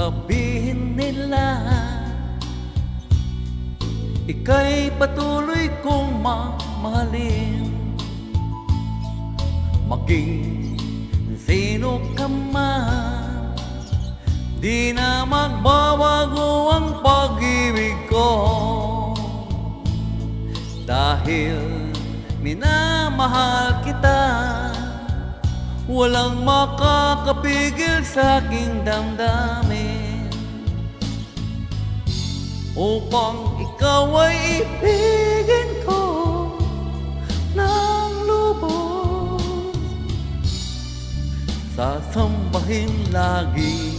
sabihin nila, ika'y patuloy kong mamahalin. Maging sino ka man, di na magbabago ang pag-ibig ko. Dahil minamahal kita, walang makakapigil sa aking damdamin. Upang ikaw ay ibigin ko ng lubos, sasambahin lagi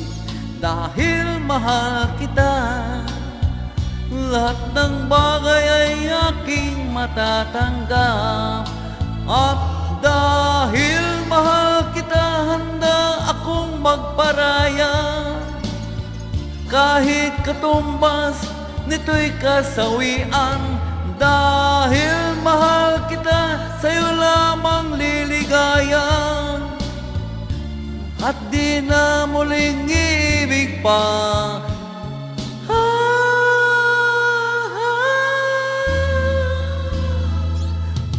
dahil mahal kita. Lahat ng bagay ay aking matatanggap, at dahil mahal kita, handa akong magparaya. Kahit katumbas nito'y kasawian, dahil mahal kita, sa'yo lamang liligaya. At di na muling iibig pa.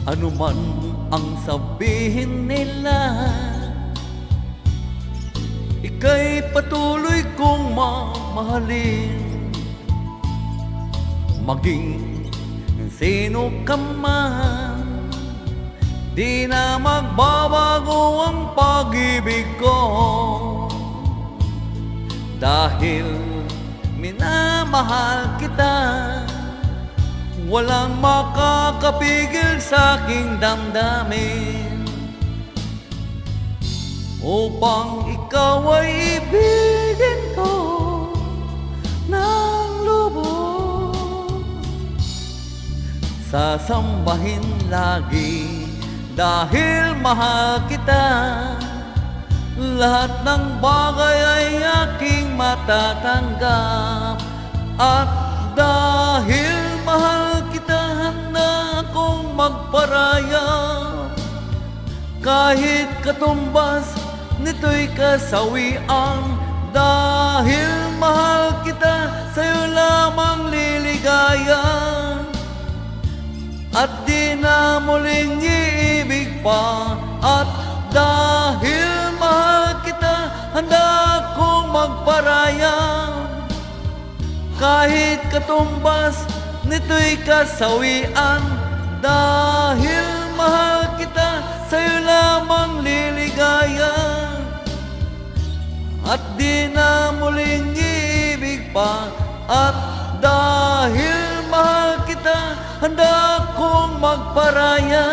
Ano man ang sabihin nila, ika'y patuloy kong mamahalin. Maging sino ka man, di na magbabago ang pag-ibig ko. Dahil minamahal kita, walang makakapigil sa aking damdamin. Upang ikaw ay ibigin ko ng lubos, sasambahin lagi dahil mahal kita. Lahat ng bagay ay aking matatanggap, at dahil mahal kita, handa akong magparaya. Kahit katumbas nito'y kasawian, dahil mahal kita, sa'yo lamang liligaya. At di na muling iibig pa, at dahil mahal kita, handa akong magparaya. Kahit katumbas nito'y kasawian, dahil mahal kita, sa'yo lamang liligaya. At di na muling iibig pa, at dahil mahal kita, handa akong magparaya.